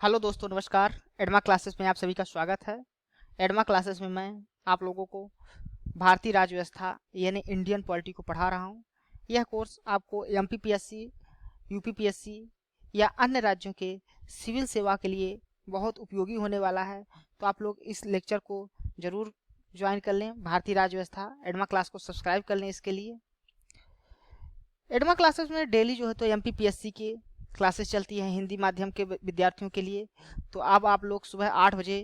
Hello दोस्तों, नमस्कार। एडमा classes में आप सभी का स्वागत है। एडमा क्लासेस में मैं आप लोगों को भारतीय राज्य व्यवस्था यानी इंडियन पॉलिटी को पढ़ा रहा हूँ। यह कोर्स आपको एमपीपीएससी, यूपीपीएससी या अन्य राज्यों के सिविल सेवा के लिए बहुत उपयोगी होने वाला है। तो आप लोग इस लेक्चर को ज़रूर ज्वाइन कर लें। भारतीय राज्य व्यवस्था एडमा क्लास को सब्सक्राइब कर लें। इसके लिए एडमा क्लासेस में डेली जो है तो एमपीपीएससी की क्लासेस चलती हैं हिंदी माध्यम के विद्यार्थियों के लिए। तो अब आप लोग सुबह 8 बजे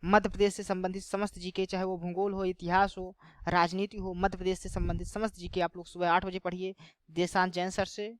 मध्य प्रदेश से संबंधित समस्त जीके, चाहे वो भूगोल हो, इतिहास हो, राजनीति हो, मध्य प्रदेश से संबंधित समस्त जीके आप लोग सुबह 8 बजे पढ़िए देशांत जैन सर से।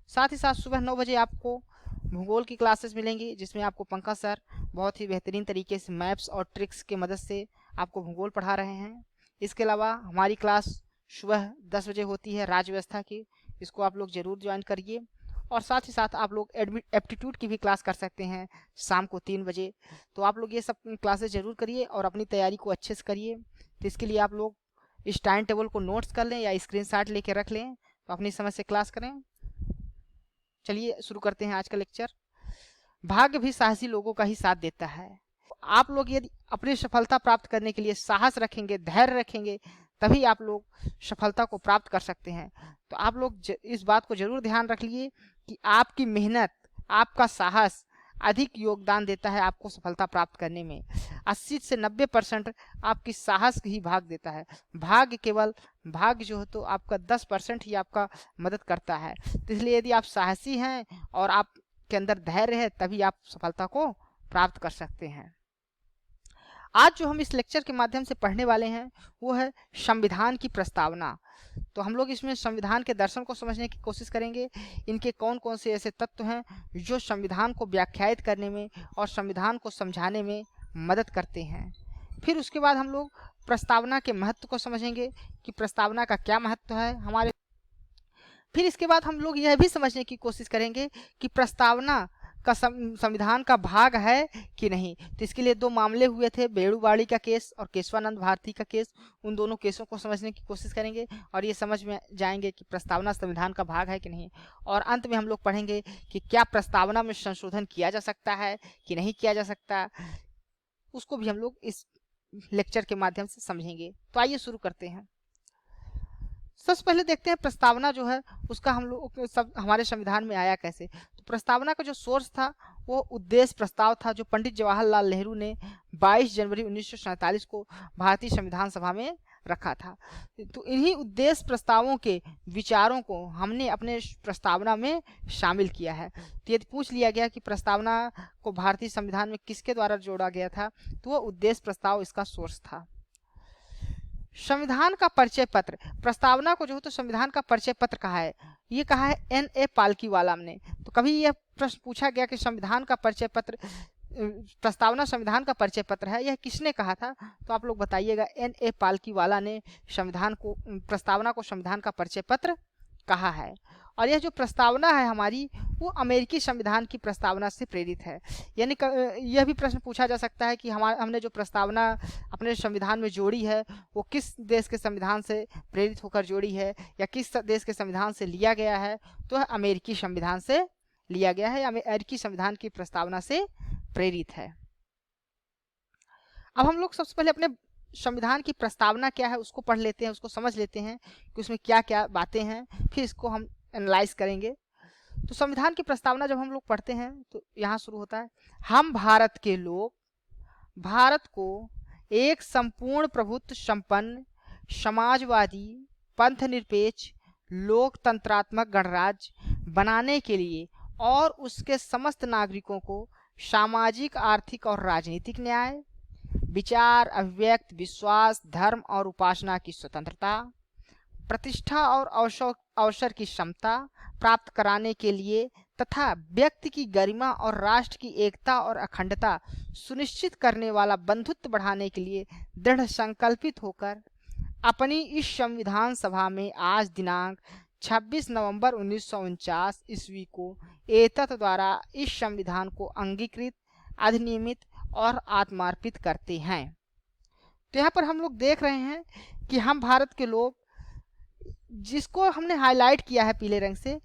साथ ही साथ सुबह 9 बजे आपको भूगोल की क्लासेस मिलेंगी, जिसमें आपको पंकज सर बहुत ही बेहतरीन तरीके से मैप्स और ट्रिक्स की मदद से आपको भूगोल पढ़ा रहे हैं। इसके अलावा हमारी क्लास सुबह 10 बजे होती है राज्य व्यवस्था की, इसको आप लोग ज़रूर ज्वाइन करिए। और साथ ही साथ आप लोग एप्टीट्यूड की भी क्लास कर सकते हैं शाम को 3 बजे। तो आप लोग ये सब क्लासेस ज़रूर करिए और अपनी तैयारी को अच्छे से करिए। तो इसके लिए आप लोग इस टाइम टेबल को नोट्स कर लें या स्क्रीनशॉट लेके रख लें, तो अपनी समझ से क्लास करें। चलिए शुरू करते हैं आज का लेक्चर। भाग्य भी साहसी लोगों का ही साथ देता है। आप लोग यदि अपनी सफलता प्राप्त करने के लिए साहस रखेंगे, धैर्य रखेंगे, तभी आप लोग सफलता को प्राप्त कर सकते हैं। तो आप लोग इस बात को जरूर ध्यान रख लिए कि आपकी मेहनत, आपका साहस अधिक योगदान देता है आपको सफलता प्राप्त करने में। 80 से 90% आपकी साहस ही भाग देता है। भाग्य जो है तो आपका 10% ही आपका मदद करता है। तो इसलिए यदि आप साहसी हैं और आप के अंदर धैर्य है, तभी आप सफलता को प्राप्त कर सकते हैं। आज जो हम इस लेक्चर के माध्यम से पढ़ने वाले हैं वो है संविधान की प्रस्तावना। तो हम लोग इसमें संविधान के दर्शन को समझने की कोशिश करेंगे। इनके कौन कौन से ऐसे तत्व हैं जो संविधान को व्याख्यायित करने में और संविधान को समझाने में मदद करते हैं। फिर उसके बाद हम लोग प्रस्तावना के महत्व को समझेंगे कि प्रस्तावना का क्या महत्व है हमारे। फिर इसके बाद हम लोग यह भी समझने की कोशिश करेंगे कि प्रस्तावना का संविधान का भाग है कि नहीं। तो इसके लिए 2 मामले हुए थे, बेड़ूवाड़ी का केस और केशवानंद भारती का केस। उन दोनों केसों को समझने की कोशिश करेंगे और ये समझ में जाएंगे कि प्रस्तावना संविधान का भाग है कि नहीं। और अंत में हम लोग पढ़ेंगे कि क्या प्रस्तावना में संशोधन किया जा सकता है कि नहीं किया जा सकता, उसको भी हम लोग इस लेक्चर के माध्यम से समझेंगे। तो आइए शुरू करते हैं। सबसे पहले देखते हैं प्रस्तावना जो है उसका हम लोग सब हमारे संविधान में आया कैसे। तो प्रस्तावना का जो सोर्स था वो उद्देश्य प्रस्ताव था, जो पंडित जवाहरलाल नेहरू ने 22 जनवरी 1947 को भारतीय संविधान सभा में रखा था। तो इन्हीं उद्देश्य प्रस्तावों के विचारों को हमने अपने प्रस्तावना में शामिल किया है। तो यदि पूछ लिया गया कि प्रस्तावना को भारतीय संविधान में किसके द्वारा जोड़ा गया था, तो वह उद्देश्य प्रस्ताव इसका सोर्स था। संविधान का परिचय पत्र, प्रस्तावना को जो है तो संविधान का परिचय पत्र कहा है, ये कहा है N.A. पालकीवाला ने। तो कभी यह प्रश्न पूछा गया कि संविधान का परिचय पत्र, प्रस्तावना संविधान का परिचय पत्र है, यह किसने कहा था, तो आप लोग बताइएगा। N.A. पालकीवाला ने प्रस्तावना को संविधान का परिचय पत्र कहा है। और यह जो प्रस्तावना है हमारी, वो अमेरिकी संविधान की प्रस्तावना से प्रेरित है। यानी यह भी प्रश्न पूछा जा सकता है कि हमने जो प्रस्तावना अपने संविधान में जोड़ी है वो किस देश के संविधान से प्रेरित होकर जोड़ी है या किस देश के संविधान से लिया गया है। तो अमेरिकी संविधान से लिया गया है या अमेरिकी संविधान की प्रस्तावना से प्रेरित है। अब हम लोग सबसे पहले अपने संविधान की प्रस्तावना क्या है उसको पढ़ लेते हैं, उसको समझ लेते हैं कि उसमें क्या क्या बातें हैं, फिर इसको हम एनालाइज करेंगे। तो संविधान की प्रस्तावना जब हम लोग पढ़ते हैं तो यहाँ शुरू होता है, हम भारत के लोग भारत को एक संपूर्ण प्रभुत्व संपन्न समाजवादी पंथनिरपेक्ष लोकतंत्रात्मक गणराज्य बनाने के लिए और उसके समस्त नागरिकों को सामाजिक, आर्थिक और राजनीतिक न्याय, विचार, अभिव्यक्ति, विश्वास, धर्म और उपासना की स्वतंत्रता, प्रतिष्ठा और अवसर की क्षमता प्राप्त कराने के लिए तथा व्यक्ति की गरिमा और राष्ट्र की एकता और अखंडता सुनिश्चित करने वाला बंधुत्व बढ़ाने के लिए दृढ़ संकल्पित होकर अपनी इस संविधान सभा में आज दिनांक 26 नवंबर 1949 ईस्वी को एतत् द्वारा इस संविधान को अंगीकृत, अधिनियमित और आत्मार्पित करते हैं। तो यहाँ पर हम लोग देख रहे हैं कि हम भारत के लोग, जिसको हमने हाईलाइट किया है पीले रंग से,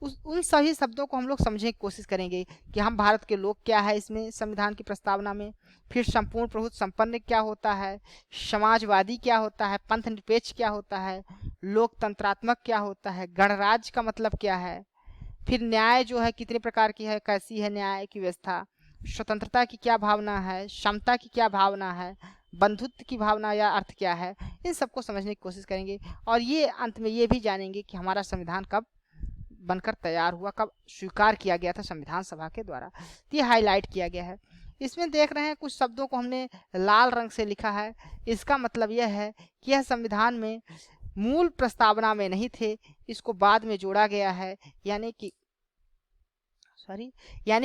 उन सभी शब्दों को हम लोग समझने की कोशिश करेंगे कि हम भारत के लोग क्या है इसमें संविधान की प्रस्तावना में, फिर संपूर्ण प्रभुत्व संपन्न क्या होता है, समाजवादी क्या होता है, पंथ निरपेक्ष क्या होता है, लोकतंत्रात्मक क्या होता है, गणराज्य का मतलब क्या है, फिर न्याय जो है कितने प्रकार की है, कैसी है न्याय की व्यवस्था, स्वतंत्रता की क्या भावना है, समता की क्या भावना है, बंधुत्व की भावना या अर्थ क्या है, इन सबको समझने की कोशिश करेंगे। और ये अंत में ये भी जानेंगे कि हमारा संविधान कब बनकर तैयार हुआ, कब स्वीकार किया गया था संविधान सभा के द्वारा। तो ये हाईलाइट किया गया है। इसमें देख रहे हैं कुछ शब्दों को हमने लाल रंग से लिखा है। इसका मतलब यह है कि यह संविधान में मूल प्रस्तावना में नहीं थे, इसको बाद में जोड़ा गया है, यानी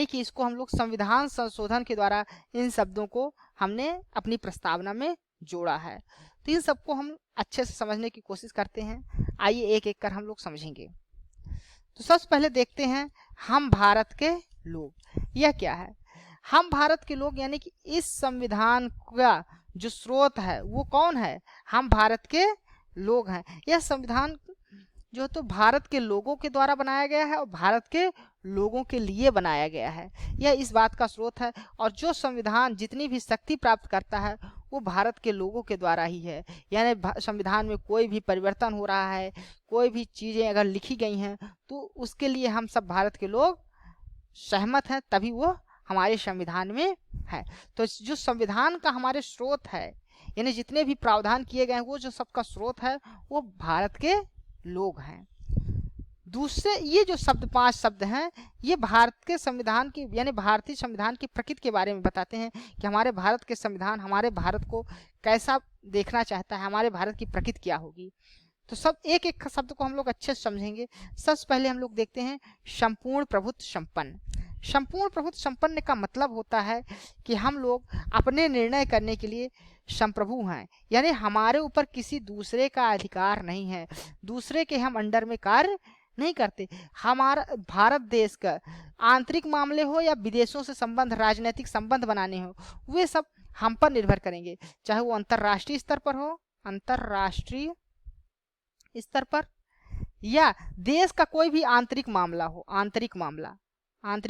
कि इसको हम लोग संविधान संशोधन के द्वारा इन शब्दों को हमने अपनी प्रस्तावना में जोड़ा है। तो इन सबको हम अच्छे से समझने की कोशिश करते हैं। आइए एक एक कर हम लोग समझेंगे। तो सबसे पहले देखते हैं हम भारत के लोग, यह क्या है। हम भारत के लोग यानी कि इस संविधान का जो स्रोत है वो कौन है, हम भारत के लोग हैं। यह संविधान जो तो भारत के लोगों के द्वारा बनाया गया है और भारत के लोगों के लिए बनाया गया है, यह इस बात का स्रोत है। और जो संविधान जितनी भी शक्ति प्राप्त करता है वो भारत के लोगों के द्वारा ही है। यानी संविधान में कोई भी परिवर्तन हो रहा है, कोई भी चीज़ें अगर लिखी गई हैं तो उसके लिए हम सब भारत के लोग सहमत हैं, तभी वो हमारे संविधान में है। तो जो संविधान का हमारे स्रोत है, यानी जितने भी प्रावधान किए गए हैं वो जो सबका स्रोत है वो भारत के लोग हैं। दूसरे ये जो शब्द 5 शब्द हैं ये भारत के संविधान की यानी भारतीय संविधान की प्रकृति के बारे में बताते हैं कि हमारे भारत के संविधान हमारे भारत को कैसा देखना चाहता है, हमारे भारत की प्रकृति क्या होगी। तो सब एक एक शब्द को हम लोग अच्छे से समझेंगे। सबसे पहले हम लोग देखते हैं संपूर्ण प्रभुत्व संपन्न। संपूर्ण प्रभुत्व संपन्न का मतलब होता है कि हम लोग अपने निर्णय करने के लिए संप्रभु हैं, यानी हमारे ऊपर किसी दूसरे का अधिकार नहीं है, दूसरे के हम अंडर में कार्य नहीं करते। हमारा भारत देश का आंतरिक मामले हो या विदेशों से संबंध, राजनीतिक संबंध बनाने हो, वे सब हम पर निर्भर करेंगे, चाहे वो अंतर्राष्ट्रीय स्तर पर हो, अंतर्राष्ट्रीय स्तर पर, या देश का कोई भी आंतरिक मामला हो। आंतरिक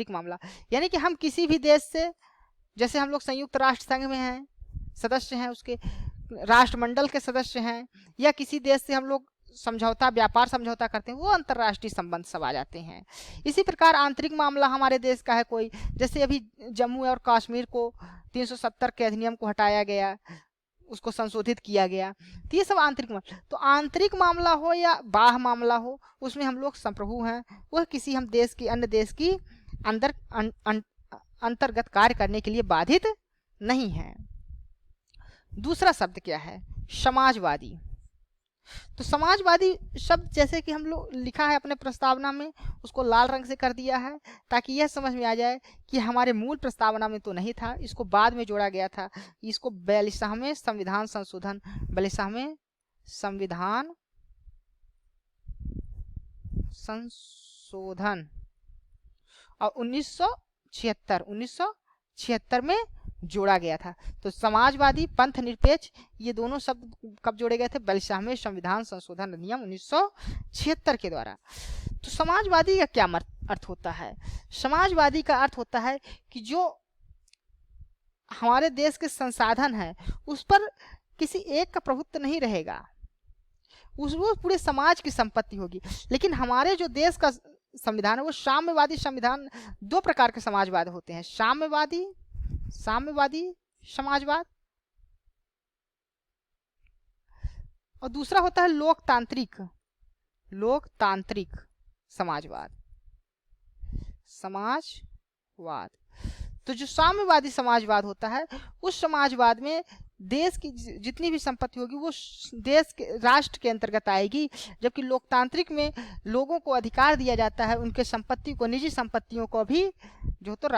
मामला यानी कि हम किसी भी देश से, जैसे हम लोग संयुक्त राष्ट्र संघ में हैं, सदस्य हैं, उसके राष्ट्रमंडल के सदस्य हैं, या किसी देश से हम लोग समझौता, व्यापार समझौता करते हैं, वो अंतर्राष्ट्रीय संबंध सब आ जाते हैं। इसी प्रकार आंतरिक मामला हमारे देश का है कोई, जैसे अभी जम्मू और कश्मीर को 370 के अधिनियम को हटाया गया, उसको संशोधित किया गया, तो ये सब आंतरिक मामला। तो आंतरिक मामला हो या बाह्य मामला हो, उसमें हम लोग संप्रभु हैं, वह किसी हम देश की अन्य देश की अंदर अंतर्गत कार्य करने के लिए बाधित नहीं है। दूसरा शब्द क्या है, समाजवादी। तो समाजवादी शब्द जैसे कि हम लोग लिखा है अपने प्रस्तावना में, उसको लाल रंग से कर दिया है ताकि यह समझ में आ जाए कि हमारे मूल प्रस्तावना में तो नहीं था, इसको बाद में जोड़ा गया था। इसको 42वें संविधान संशोधन, 42वें संविधान संशोधन और 1976 में जोड़ा गया था। तो समाजवादी, पंथ निरपेक्ष, ये दोनों शब्द कब जोड़े गए थे, 42वें संविधान संशोधन अधिनियम 1976 के द्वारा। तो समाजवादी का क्या अर्थ होता है, समाजवादी का अर्थ होता है कि जो हमारे देश के संसाधन है उस पर किसी एक का प्रभुत्व नहीं रहेगा, वो पूरे समाज की संपत्ति होगी। लेकिन हमारे जो देश का संविधान है वो साम्यवादी संविधान। 2 प्रकार के समाजवाद होते हैं, साम्यवादी समाजवाद, और दूसरा होता है लोकतांत्रिक समाजवाद। तो जो साम्यवादी समाजवाद होता है, उस समाजवाद में देश की जितनी भी संपत्ति होगी वो देश के, राष्ट्र के अंतर्गत आएगी, जबकि लोकतांत्रिक में लोगों को अधिकार दिया जाता है उनके संपत्ति को, निजी संपत्तियों को भी जो तो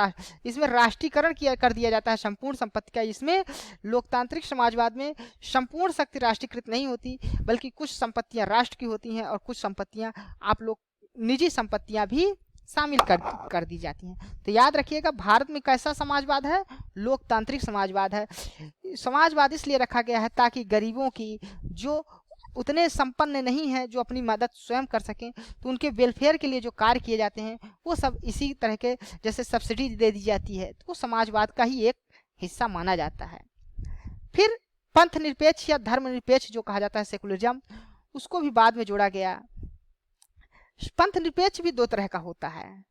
इसमें राष्ट्रीयकरण कर दिया जाता है संपूर्ण संपत्ति का। इसमें लोकतांत्रिक समाजवाद में संपूर्ण शक्ति राष्ट्रीयकृत नहीं होती, बल्कि कुछ संपत्तियां राष्ट्र की होती हैं और कुछ संपत्तियां आप लोग निजी संपत्तियां भी शामिल कर दी जाती हैं। तो याद रखिएगा भारत में कैसा समाजवाद है, लोकतांत्रिक समाजवाद है। समाजवाद इसलिए रखा गया है ताकि गरीबों की जो उतने संपन्न नहीं हैं जो अपनी मदद स्वयं कर सकें, तो उनके वेलफेयर के लिए जो कार्य किए जाते हैं वो सब इसी तरह के, जैसे सब्सिडी दे दी जाती है, तो वो समाजवाद का ही एक हिस्सा माना जाता है। फिर पंथ निरपेक्ष या धर्म निरपेक्ष जो कहा जाता है सेकुलरिज्म, उसको भी बाद में जोड़ा गया। पंथ निरपेक्ष भी दो तरह का होता है,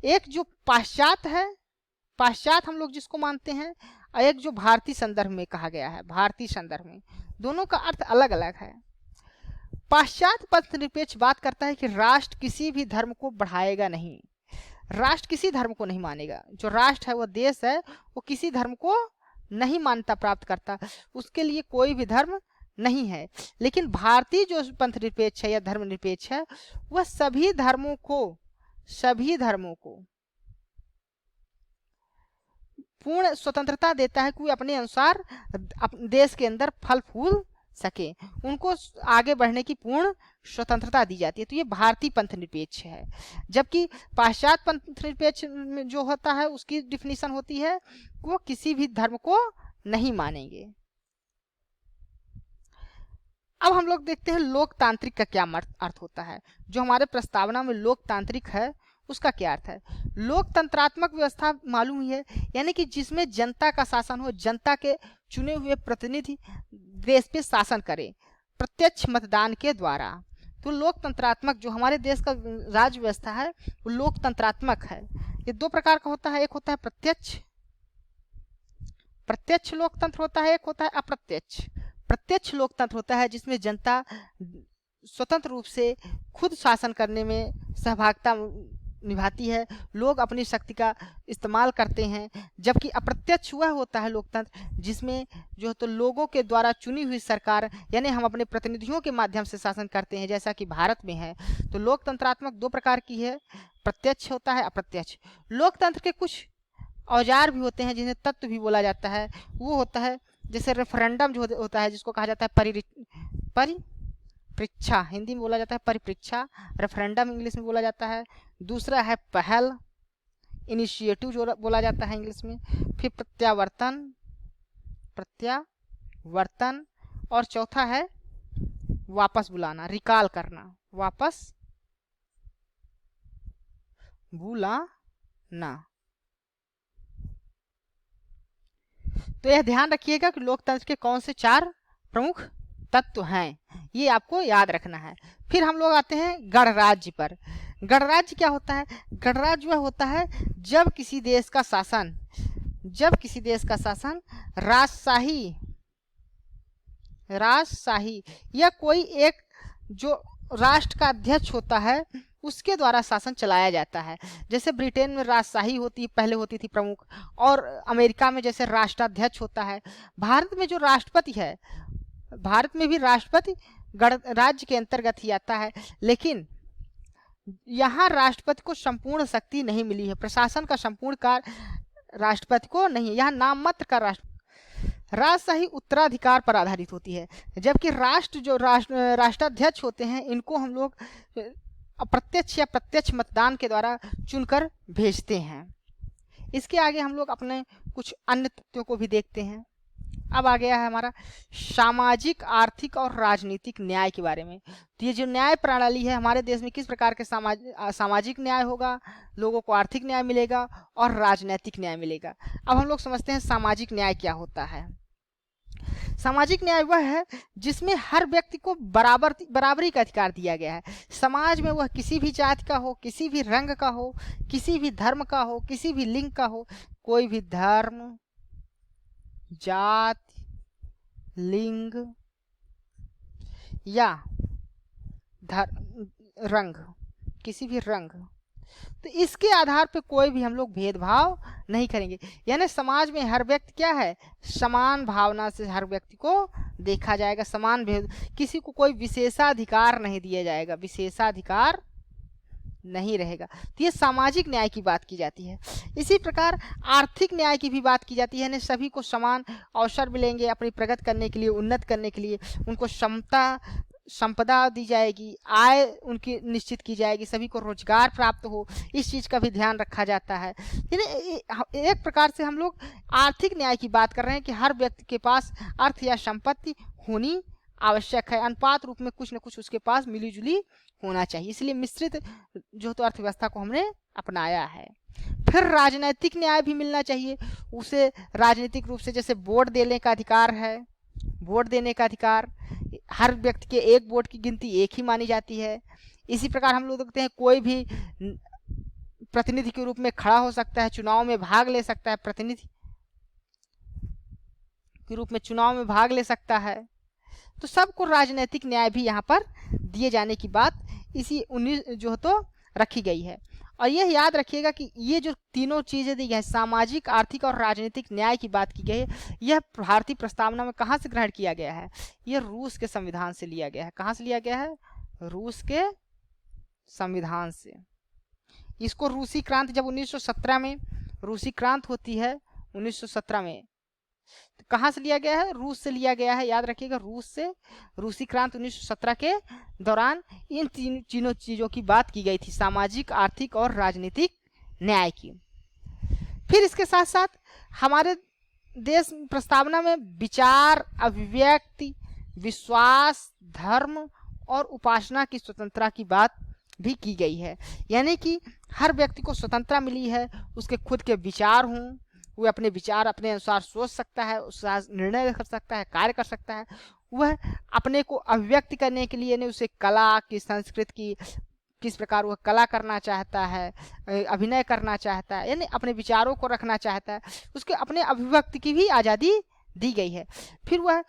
एक जो पाश्चात है, पाश्चात हम लोग जिसको मानते हैं, और एक जो भारतीय संदर्भ में कहा गया है, भारतीय संदर्भ में, दोनों का अर्थ अलग अलग है। पाश्चात्य पंथ निरपेक्ष बात करता है कि राष्ट्र किसी भी धर्म को बढ़ाएगा नहीं, राष्ट्र किसी धर्म को नहीं मानेगा, जो राष्ट्र है वह देश है, वो किसी धर्म को नहीं मान्यता प्राप्त करता, उसके लिए कोई भी धर्म नहीं है। लेकिन भारतीय जो पंथ निरपेक्ष है या धर्म निरपेक्ष है, वह सभी धर्मों को पूर्ण स्वतंत्रता देता है कि वे अपने अनुसार देश के अंदर फल फूल सके, उनको आगे बढ़ने की पूर्ण स्वतंत्रता दी जाती है। तो ये भारतीय पंथ निरपेक्ष है। जबकि पाश्चात्य पंथ निरपेक्ष जो होता है उसकी डिफिनीशन होती है वो किसी भी धर्म को नहीं मानेंगे। अब हम लोग देखते हैं लोकतांत्रिक का क्या अर्थ होता है। जो हमारे प्रस्तावना में लोकतांत्रिक है उसका क्या अर्थ है। लोकतंत्रात्मक व्यवस्था मालूम ही है, यानी कि जिसमें जनता का शासन हो, जनता के चुने हुए प्रतिनिधि देश पे शासन करें प्रत्यक्ष मतदान के द्वारा। तो लोकतंत्रात्मक जो हमारे देश का राज्य व्यवस्था है वो लोकतंत्रात्मक है। ये दो प्रकार का होता है, एक होता है प्रत्यक्ष लोकतंत्र होता है, एक होता है अप्रत्यक्ष। प्रत्यक्ष लोकतंत्र होता है जिसमें जनता स्वतंत्र रूप से खुद शासन करने में सहभागिता निभाती है, लोग अपनी शक्ति का इस्तेमाल करते हैं। जबकि अप्रत्यक्ष वह होता है लोकतंत्र जिसमें जो तो लोगों के द्वारा चुनी हुई सरकार, यानी हम अपने प्रतिनिधियों के माध्यम से शासन करते हैं, जैसा कि भारत में है। तो लोकतंत्रात्मक दो प्रकार की है, प्रत्यक्ष होता है अप्रत्यक्ष। लोकतंत्र के कुछ औजार भी होते हैं जिन्हें तत्व भी बोला जाता है। वो होता है जैसे रेफरेंडम जो होता है, जिसको कहा जाता है परिप्रेक्षा, हिंदी में बोला जाता है परिप्रेक्षा, रेफरेंडम इंग्लिश में बोला जाता है। दूसरा है पहल, इनिशिएटिव जो बोला जाता है इंग्लिश में। फिर प्रत्यावर्तन, और चौथा है वापस बुलाना, रिकॉल करना, वापस बुलाना। तो यह ध्यान रखिएगा कि लोकतंत्र के कौन से चार प्रमुख तत्व हैं, ये आपको याद रखना है। फिर हम लोग आते हैं गणराज्य पर। गणराज्य क्या होता है। गणराज्य वह होता है जब किसी देश का शासन राजशाही या कोई एक जो राष्ट्र का अध्यक्ष होता है उसके द्वारा शासन चलाया जाता है। जैसे ब्रिटेन में राजशाही होती पहले होती थी प्रमुख, और अमेरिका में जैसे राष्ट्राध्यक्ष होता है। भारत में जो राष्ट्रपति है, भारत में भी राष्ट्रपति गणराज्य के अंतर्गत ही आता है, लेकिन यहाँ राष्ट्रपति को संपूर्ण शक्ति नहीं मिली है, प्रशासन का संपूर्ण कार्य राष्ट्रपति को नहीं है। यहाँ नाम मात्र का राजशाही उत्तराधिकार पर आधारित होती है। जबकि राष्ट्राध्यक्ष होते हैं, इनको हम लोग अप्रत्यक्ष या प्रत्यक्ष मतदान के द्वारा चुनकर भेजते हैं। इसके आगे हम लोग अपने कुछ अन्य तथ्यों को भी देखते हैं। अब आ गया है हमारा सामाजिक, आर्थिक और राजनीतिक न्याय के बारे में। तो ये जो न्याय प्रणाली है हमारे देश में, किस प्रकार के सामाजिक न्याय होगा, लोगों को आर्थिक न्याय मिलेगा और राजनीतिक न्याय मिलेगा। अब हम लोग समझते हैं सामाजिक न्याय क्या होता है। सामाजिक न्याय वह है जिसमें हर व्यक्ति को बराबरी का अधिकार दिया गया है। समाज में वह किसी भी जाति का हो, किसी भी रंग का हो, किसी भी धर्म का हो, किसी भी लिंग का हो, कोई भी धर्म, जाति, लिंग या रंग, किसी भी रंग, तो इसके आधार पे कोई भी हम लोग भेदभाव नहीं करेंगे। यानी समाज में हर व्यक्ति क्या है, समान भावना से हर व्यक्ति को देखा जाएगा, समान भेद, किसी को कोई विशेषाधिकार नहीं दिया जाएगा, विशेषाधिकार नहीं रहेगा। तो ये सामाजिक न्याय की बात की जाती है। इसी प्रकार आर्थिक न्याय की भी बात की जाती है, यानी सभी को समान अवसर मिलेंगे अपनी प्रगति करने के लिए, उन्नत करने के लिए। उनको संपदा दी जाएगी, आय उनकी निश्चित की जाएगी, सभी को रोजगार प्राप्त हो, इस चीज़ का भी ध्यान रखा जाता है। यानी एक प्रकार से हम लोग आर्थिक न्याय की बात कर रहे हैं कि हर व्यक्ति के पास अर्थ या संपत्ति होनी आवश्यक है, अनुपात रूप में कुछ न कुछ उसके पास मिली जुली होना चाहिए, इसलिए मिश्रित जो तो अर्थव्यवस्था को हमने अपनाया है। फिर राजनीतिक न्याय भी मिलना चाहिए उसे, राजनीतिक रूप से जैसे वोट देने का अधिकार है, वोट देने का अधिकार, हर व्यक्ति के एक वोट की गिनती एक ही मानी जाती है। इसी प्रकार हम लोग देखते हैं कोई भी प्रतिनिधि के रूप में खड़ा हो सकता है, चुनाव में भाग ले सकता है, प्रतिनिधि के रूप में चुनाव में भाग ले सकता है। तो सबको राजनीतिक न्याय भी यहाँ पर दिए जाने की बात इसी 19 जो तो रखी गई है। और यह याद रखिएगा कि ये जो तीनों चीज़ें दी गई है, सामाजिक, आर्थिक और राजनीतिक न्याय की बात की गई है, यह भारतीय प्रस्तावना में कहाँ से ग्रहण किया गया है? यह रूस के संविधान से लिया गया है। कहाँ से लिया गया है? रूस के संविधान से। इसको रूसी क्रांति, जब 1917 में रूसी क्रांति होती है 1917 में, तो कहाँ से लिया गया है? रूस से लिया गया है, याद रखिएगा, रूस से। रूसी क्रांति 1917 के दौरान इन तीनों चीज़ों की बात की गई थी, सामाजिक, आर्थिक और राजनीतिक न्याय की। फिर इसके साथ साथ हमारे देश प्रस्तावना में विचार, अभिव्यक्ति, विश्वास, धर्म और उपासना की स्वतंत्रता की बात भी की गई है। यानी कि हर व्यक्ति को स्वतंत्रता मिली है, उसके खुद के विचार हों, वह अपने विचार अपने अनुसार सोच सकता है, उसका निर्णय कर सकता है, कार्य कर सकता है। वह अपने को अभिव्यक्त करने के लिए नहीं, उसे कला की, संस्कृत की, किस प्रकार वह कला करना चाहता है, अभिनय करना चाहता है, यानी अपने विचारों को रखना चाहता है, उसके अपने अभिव्यक्ति की भी आज़ादी दी गई है। फिर वह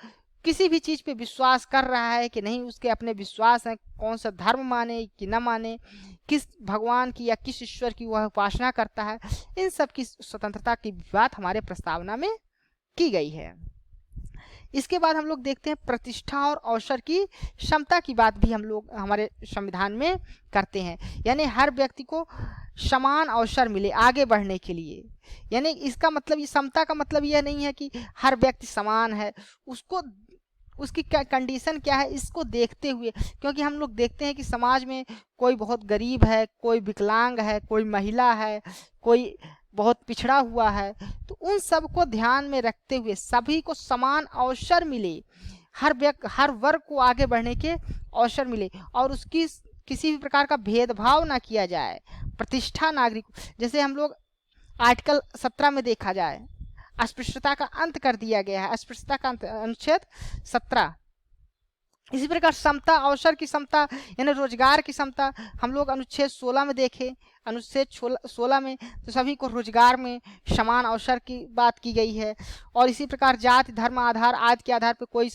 किसी भी चीज़ पे विश्वास कर रहा है कि नहीं, उसके अपने विश्वास हैं, कौन सा धर्म माने कि न माने, किस भगवान की या किस ईश्वर की वह उपासना करता है, इन सब की स्वतंत्रता की बात हमारे प्रस्तावना में की गई है। इसके बाद हम लोग देखते हैं प्रतिष्ठा और अवसर की क्षमता की बात भी हम लोग हमारे संविधान में करते हैं। यानी हर व्यक्ति को समान अवसर मिले आगे बढ़ने के लिए। यानी इसका मतलब, ये समता का मतलब यह नहीं है कि हर व्यक्ति समान है, उसको उसकी क्या कंडीशन क्या है इसको देखते हुए, क्योंकि हम लोग देखते हैं कि समाज में कोई बहुत गरीब है, कोई विकलांग है, कोई महिला है, कोई बहुत पिछड़ा हुआ है, तो उन सब को ध्यान में रखते हुए सभी को समान अवसर मिले, हर वर्ग को आगे बढ़ने के अवसर मिले और उसकी किसी भी प्रकार का भेदभाव ना किया जाए। प्रतिष्ठा नागरिक, जैसे हम लोग आर्टिकल 17 में देखा जाए, अस्पृश्यता का अंत कर दिया गया है, अस्पृश्यता का अंत, अनुच्छेद 17। इसी प्रकार समता, अवसर की समता यानी रोजगार की समता हम लोग अनुच्छेद 16 में देखें। अनुच्छेद 16 में तो सभी को रोजगार में समान अवसर की बात की गई है। और इसी प्रकार जाति, धर्म, आधार आदि के आधार पर कोई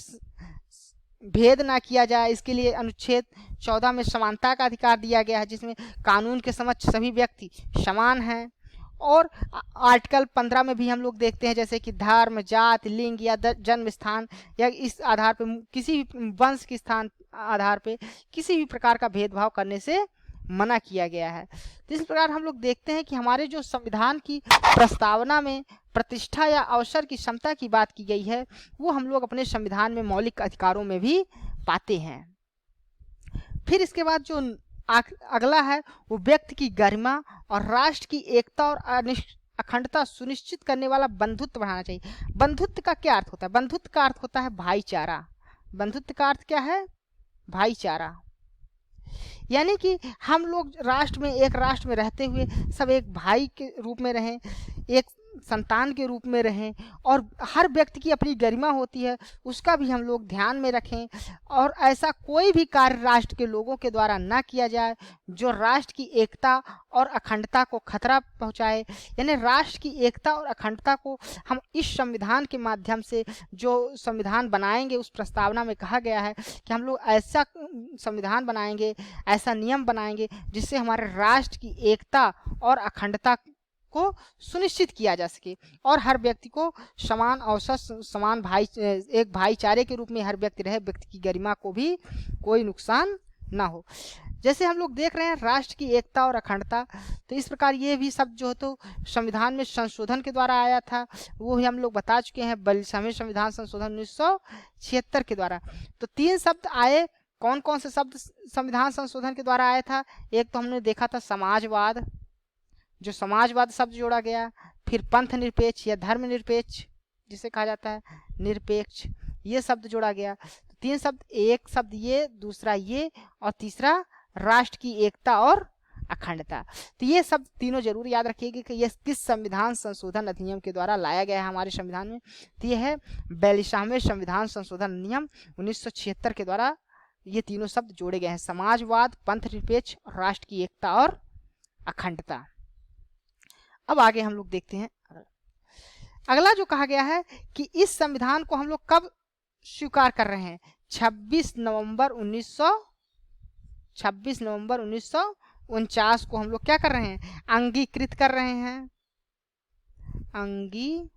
भेद ना किया जाए, इसके लिए अनुच्छेद 14 में समानता का अधिकार दिया गया है, जिसमें कानून के समक्ष सभी व्यक्ति समान हैं। और आर्टिकल 15 में भी हम लोग देखते हैं जैसे कि धर्म, जाति, लिंग या जन्म स्थान या इस आधार पर किसी भी वंश के स्थान आधार पे किसी भी प्रकार का भेदभाव करने से मना किया गया है। तो इस प्रकार हम लोग देखते हैं कि हमारे जो संविधान की प्रस्तावना में प्रतिष्ठा या अवसर की क्षमता की बात की गई है, वो हम लोग अपने संविधान में मौलिक अधिकारों में भी पाते हैं। फिर इसके बाद जो अगला है वो व्यक्ति की गरिमा और राष्ट्र की एकता और अखंडता सुनिश्चित करने वाला बंधुत्व बढ़ाना चाहिए। बंधुत्व का क्या अर्थ होता है? बंधुत्व का अर्थ होता है भाईचारा। बंधुत्व का अर्थ क्या है? भाईचारा। यानी कि हम लोग राष्ट्र में, एक राष्ट्र में रहते हुए सब एक भाई के रूप में रहें, एक संतान के रूप में रहें, और हर व्यक्ति की अपनी गरिमा होती है, उसका भी हम लोग ध्यान में रखें। और ऐसा कोई भी कार्य राष्ट्र के लोगों के द्वारा ना किया जाए जो राष्ट्र की एकता और अखंडता को खतरा पहुंचाए। यानी राष्ट्र की एकता और अखंडता को हम इस संविधान के माध्यम से, जो संविधान बनाएंगे, उस प्रस्तावना में कहा गया है कि हम लोग ऐसा संविधान बनाएंगे, ऐसा नियम बनाएंगे जिससे हमारे राष्ट्र की एकता और अखंडता को सुनिश्चित किया जा सके और हर व्यक्ति को समान अवसर, समान एक भाईचारे के रूप में हर व्यक्ति रहे, व्यक्ति की गरिमा को भी कोई नुकसान ना हो। जैसे हम लोग देख रहे हैं राष्ट्र की एकता और अखंडता, तो इस प्रकार ये भी शब्द जो है तो संविधान में संशोधन के द्वारा आया था, वो ही हम लोग बता चुके हैं, 42वें संविधान संशोधन 1976 के द्वारा। तो 3 शब्द आए। कौन कौन से शब्द संविधान संशोधन के द्वारा आया था? एक तो हमने देखा था समाजवाद, जो समाजवाद शब्द जोड़ा गया। फिर पंथ निरपेक्ष या धर्म निरपेक्ष जिसे कहा जाता है निरपेक्ष, ये शब्द जोड़ा गया। तीन शब्द, एक शब्द ये, दूसरा ये, और तीसरा राष्ट्र की एकता और अखंडता। तो ये सब तीनों जरूर याद रखिएगा कि ये किस संविधान संशोधन अधिनियम के द्वारा लाया गया है हमारे संविधान में। तो ये है 42वें संविधान संशोधन अधिनियम 1976 के द्वारा ये तीनों शब्द जोड़े गए हैं, समाजवाद, पंथ निरपेक्ष, राष्ट्र की एकता और अखंडता। अब आगे हम लोग देखते हैं अगला जो कहा गया है कि इस संविधान को हम लोग कब स्वीकार कर रहे हैं। 26 नवंबर 1949 को हम लोग क्या कर रहे हैं, अंगीकृत कर रहे हैं। अंगीकृत,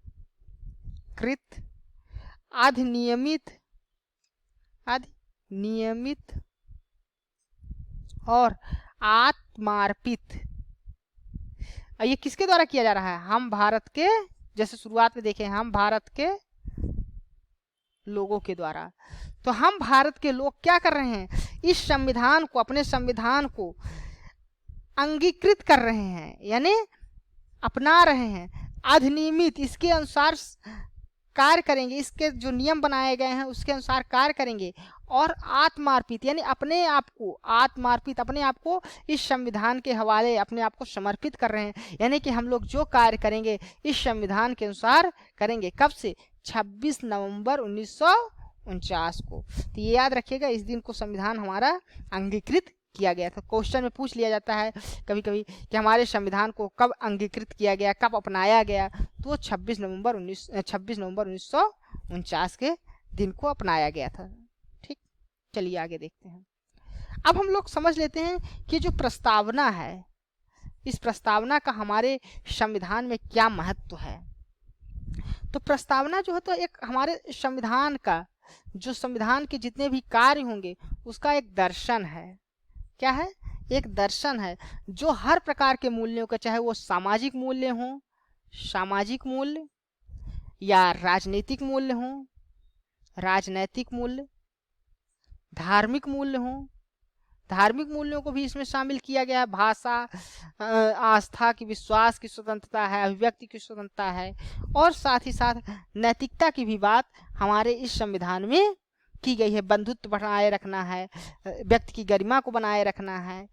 अधिनियमित और आत्मार्पित। ये किसके द्वारा किया जा रहा है, हम भारत के, जैसे शुरुआत में देखें, हम भारत के लोगों के द्वारा। तो हम भारत के लोग क्या कर रहे हैं, इस संविधान को, अपने संविधान को अंगीकृत कर रहे हैं, यानी अपना रहे हैं। अधिनियमित, इसके अनुसार कार्य करेंगे, इसके जो नियम बनाए गए हैं उसके अनुसार कार्य करेंगे। और आत्मार्पित, यानी अपने आप को आत्मार्पित, अपने आप को इस संविधान के हवाले अपने आप को समर्पित कर रहे हैं। यानी कि हम लोग जो कार्य करेंगे इस संविधान के अनुसार करेंगे। कब से, 26 नवंबर 1949 को। तो ये याद रखिएगा, इस दिन को संविधान हमारा अंगीकृत किया गया था। क्वेश्चन में पूछ लिया जाता है कभी कभी कि हमारे संविधान को कब अंगीकृत किया गया, कब अपनाया गया, तो 26 नवंबर 1949 के दिन को अपनाया गया था। ठीक, चलिए आगे देखते हैं। अब हम लोग समझ लेते हैं कि जो प्रस्तावना है, इस प्रस्तावना का हमारे संविधान में क्या महत्व है। तो प्रस्तावना जो है तो एक हमारे संविधान का, जो संविधान के जितने भी कार्य होंगे उसका एक दर्शन है। क्या है, एक दर्शन है जो हर प्रकार के मूल्यों का, चाहे वो सामाजिक मूल्य हो, सामाजिक मूल्य, या राजनीतिक मूल्य हो, राजनैतिक मूल्य, धार्मिक मूल्य हो, धार्मिक मूल्यों को भी इसमें शामिल किया गया है। भाषा, आस्था की, विश्वास की स्वतंत्रता है, अभिव्यक्ति की स्वतंत्रता है, और साथ ही साथ नैतिकता की भी बात हमारे इस संविधान में की गई है। बंधुत्व बनाए रखना है, व्यक्ति की गरिमा को बनाए रखना है।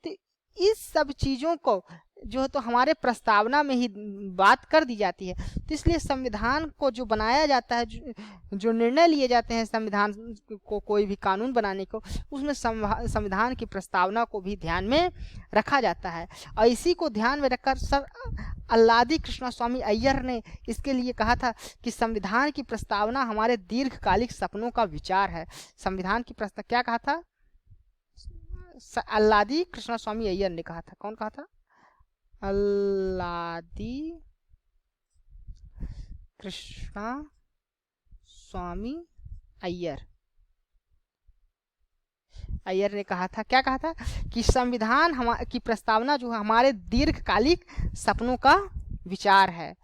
तो इस सब चीज़ों को जो है तो हमारे प्रस्तावना में ही बात कर दी जाती है। तो इसलिए संविधान को जो बनाया जाता है, जो निर्णय लिए जाते हैं संविधान को, कोई भी कानून बनाने को, उसमें संविधान की प्रस्तावना को भी ध्यान में रखा जाता है। और इसी को ध्यान में रखकर सर अल्लादी कृष्णस्वामी अय्यर ने इसके लिए कहा था कि संविधान की प्रस्तावना हमारे दीर्घकालिक सपनों का विचार है। संविधान की प्रस्तावना क्या कहा था, अल्लादी कृष्णस्वामी अय्यर ने कहा था। कौन कहा था, अल्लादी कृष्णा स्वामी अय्यर ने कहा था, क्या कहा था कि संविधान की प्रस्तावना जो है हमारे दीर्घकालिक सपनों का विचार है।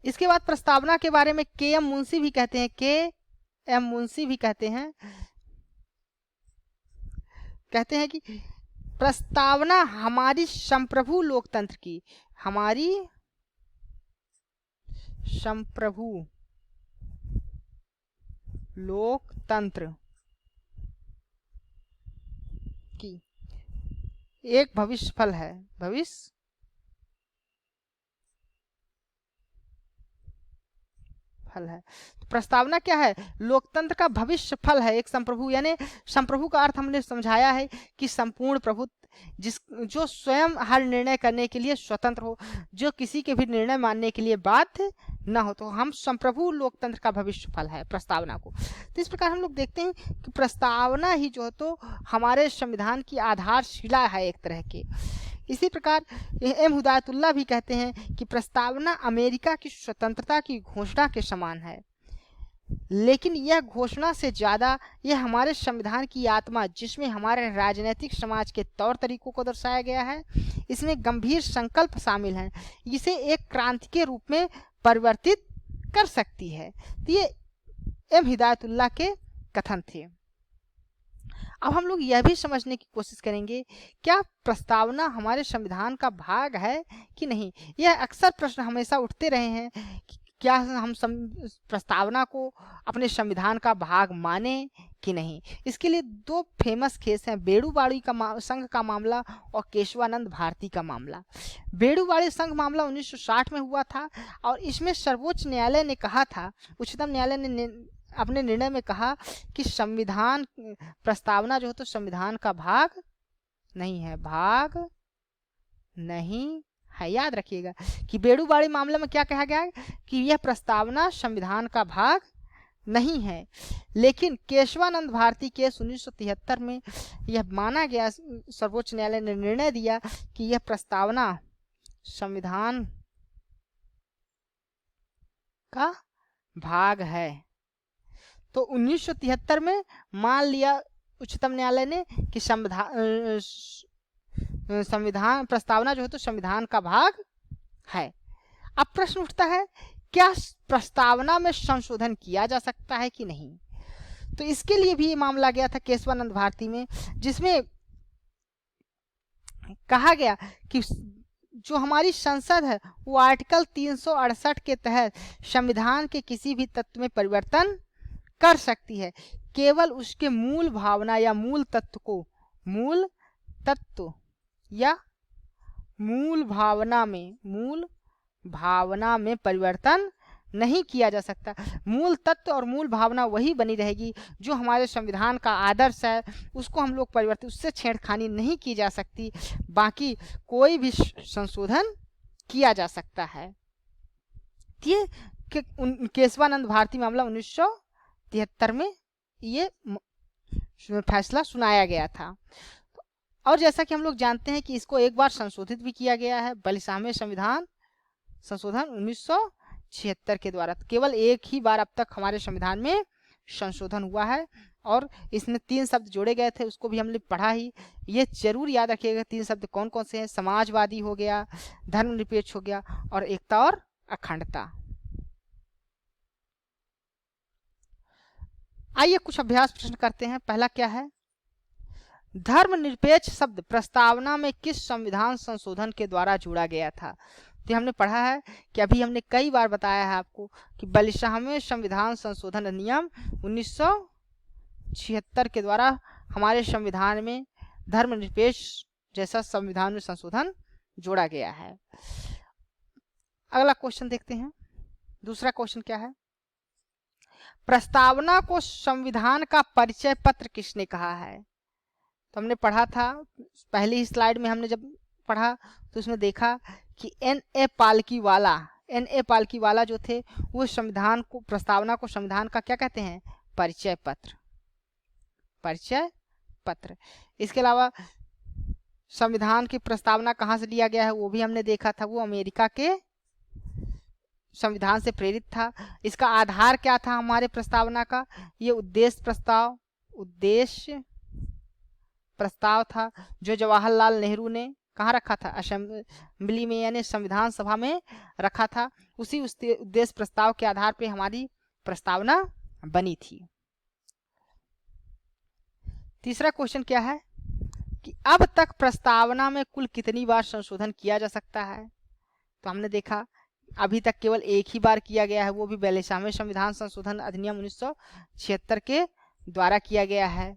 इसके बाद प्रस्तावना के बारे में के.एम. मुंशी भी कहते हैं, के.एम. मुंशी भी कहते हैं कि प्रस्तावना हमारी संप्रभु लोकतंत्र की, हमारी संप्रभु लोकतंत्र की एक भविष्य फल है। भविष्य फल है। तो प्रस्तावना क्या है, लोकतंत्र का भविष्य फल है, एक संप्रभु। यानी संप्रभु का अर्थ हमने समझाया है कि संपूर्ण प्रभुत्व, जो स्वयं हर निर्णय करने के लिए स्वतंत्र हो, जो किसी के भी निर्णय मानने के लिए बाध्य न हो। तो हम संप्रभु लोकतंत्र का भविष्य फल है प्रस्तावना को। तो इस प्रकार हम लोग देखते हैं कि प्रस्तावना ही जो है तो हमारे संविधान की आधारशिला है एक तरह की। इसी प्रकार एम हिदायतुल्लाह भी कहते हैं कि प्रस्तावना अमेरिका की स्वतंत्रता की घोषणा के समान है, लेकिन यह घोषणा से ज़्यादा यह हमारे संविधान की आत्मा, जिसमें हमारे राजनीतिक समाज के तौर तरीकों को दर्शाया गया है, इसमें गंभीर संकल्प शामिल हैं, इसे एक क्रांति के रूप में परिवर्तित कर सकती है। तो ये एम हिदायतुल्लाह के कथन थे। अब हम लोग यह भी समझने की कोशिश करेंगे, क्या प्रस्तावना हमारे संविधान का भाग है कि नहीं। यह अक्सर प्रश्न हमेशा उठते रहे हैं कि क्या हम प्रस्तावना को अपने संविधान का भाग माने कि नहीं। इसके लिए दो फेमस केस हैं, बेड़ूवाड़ी का संघ का मामला और केशवानंद भारती का मामला। बेड़ूवाड़ी संघ मामला 1960 में हुआ था और इसमें सर्वोच्च न्यायालय ने कहा था, उच्चतम न्यायालय ने अपने निर्णय में कहा कि संविधान प्रस्तावना जो है तो संविधान का भाग नहीं है, भाग नहीं है। याद रखिएगा कि बेड़ूवाड़ी मामले में क्या कहा गया है कि यह प्रस्तावना संविधान का भाग नहीं है। लेकिन केशवानंद भारती केस 1973 में यह माना गया, सर्वोच्च न्यायालय ने निर्णय दिया कि यह प्रस्तावना संविधान का भाग है। तो 1973 में मान लिया उच्चतम न्यायालय ने कि संविधान प्रस्तावना जो है तो संविधान का भाग है। अब प्रश्न उठता है, क्या प्रस्तावना में संशोधन किया जा सकता है कि नहीं। तो इसके लिए भी ये मामला गया था केशवानंद भारती में, जिसमें कहा गया कि जो हमारी संसद है वो आर्टिकल 368 के तहत संविधान के किसी भी तत्व में परिवर्तन कर सकती है, केवल उसके मूल भावना या मूल तत्व या मूल भावना में परिवर्तन नहीं किया जा सकता। मूल तत्व और मूल भावना वही बनी रहेगी जो हमारे संविधान का आदर्श है, उसको हम लोग परिवर्तित, उससे छेड़खानी नहीं की जा सकती, बाकी कोई भी संशोधन किया जा सकता है। ये केशवानंद भारती मामला 1973 में ये फैसला सुनाया गया था। और जैसा कि हम लोग जानते हैं कि इसको एक बार संशोधित भी किया गया है, बलिसामे संविधान संशोधन 1976 के द्वारा। केवल एक ही बार अब तक हमारे संविधान में संशोधन हुआ है और इसमें 3 शब्द जोड़े गए थे, उसको भी हमने पढ़ा ही। ये जरूर याद रखिएगा 3 शब्द कौन कौन से हैं, समाजवादी हो गया, धर्मनिरपेक्ष हो गया और एकता और अखंडता। आइए कुछ अभ्यास प्रश्न करते हैं। पहला क्या है, धर्मनिरपेक्ष शब्द प्रस्तावना में किस संविधान संशोधन के द्वारा जोड़ा गया था। तो हमने पढ़ा है कि अभी हमने कई बार बताया है आपको कि बलिसामे संविधान संशोधन अधिनियम 1976 के द्वारा हमारे संविधान में धर्मनिरपेक्ष जैसा संविधान में संशोधन जोड़ा गया है। अगला क्वेश्चन देखते हैं। दूसरा क्वेश्चन क्या है, प्रस्तावना को संविधान का परिचय पत्र किसने कहा है। तो हमने पढ़ा था, पहली ही स्लाइड में हमने जब पढ़ा तो उसमें देखा कि N.A. पालकी वाला जो थे वो संविधान को, प्रस्तावना को संविधान का क्या कहते हैं, परिचय पत्र। इसके अलावा संविधान की प्रस्तावना कहाँ से लिया गया है वो भी हमने देखा था, वो अमेरिका के संविधान से प्रेरित था। इसका आधार क्या था हमारे प्रस्तावना का, ये उद्देश्य प्रस्ताव था जो जवाहरलाल नेहरू ने कहाँ रखा था, असेंबली में यानी संविधान सभा में रखा था। उसी उद्देश्य प्रस्ताव के आधार पे हमारी प्रस्तावना बनी थी। तीसरा क्वेश्चन क्या है कि अब तक प्रस्तावना में कुल कितनी बार संशोधन किया जा सकता है। तो हमने देखा अभी तक केवल एक ही बार किया गया है, वो भी बलिसामे संविधान संशोधन अधिनियम 1976 के द्वारा किया गया है।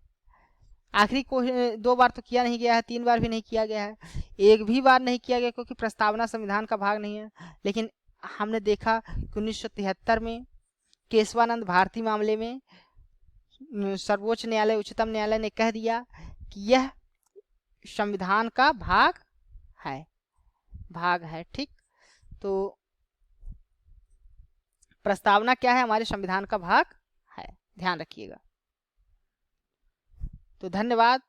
आखिरी को 2 बार तो किया नहीं गया है, 3 बार भी नहीं किया गया है, एक भी बार नहीं किया गया क्योंकि प्रस्तावना संविधान का भाग नहीं है। लेकिन हमने देखा कि 1973 में केशवानंद भारती मामले में सर्वोच्च न्यायालय, उच्चतम न्यायालय ने कह दिया कि यह संविधान का भाग है। ठीक, तो प्रस्तावना क्या है, हमारे संविधान का भाग है, ध्यान रखिएगा। तो धन्यवाद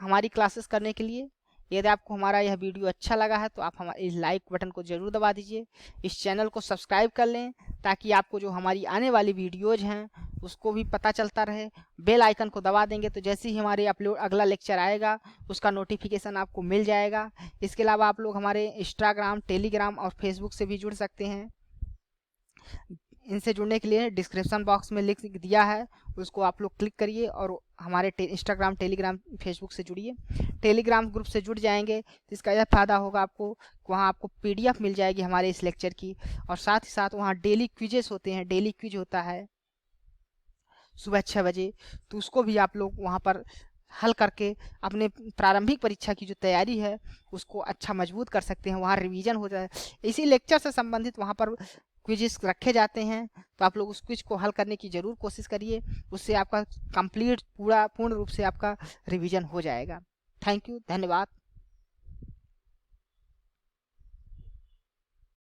हमारी क्लासेस करने के लिए। यदि आपको हमारा यह वीडियो अच्छा लगा है तो आप हमारे इस लाइक बटन को जरूर दबा दीजिए, इस चैनल को सब्सक्राइब कर लें ताकि आपको जो हमारी आने वाली वीडियोज हैं उसको भी पता चलता रहे। बेल आइकन को दबा देंगे तो जैसे ही हमारे अपलोड अगला लेक्चर आएगा उसका नोटिफिकेशन आपको मिल जाएगा। इसके अलावा आप लोग हमारे इंस्टाग्राम, टेलीग्राम और फेसबुक से भी जुड़ सकते हैं। इनसे जुड़ने के लिए डिस्क्रिप्शन बॉक्स में लिंक दिया है, उसको आप लोग क्लिक करिए और हमारे इंस्टाग्राम, टेलीग्राम, फेसबुक से जुड़िए। टेलीग्राम ग्रुप से जुड़ जाएंगे तो इसका यह फ़ायदा होगा आपको, वहाँ आपको PDF मिल जाएगी हमारे इस लेक्चर की, और साथ ही साथ वहाँ डेली क्विजेस होते हैं, डेली क्विज होता है सुबह 6 बजे, तो उसको भी आप लोग वहाँ पर हल करके अपने प्रारंभिक परीक्षा की जो तैयारी है उसको अच्छा मजबूत कर सकते हैं। वहाँ रिवीजन हो जाए, इसी लेक्चर से संबंधित वहाँ पर क्विज़ रखे जाते हैं, तो आप लोग उस क्विज को हल करने की ज़रूर कोशिश करिए, उससे आपका कंप्लीट पूर्ण रूप से आपका रिवीजन हो जाएगा। थैंक यू, धन्यवाद।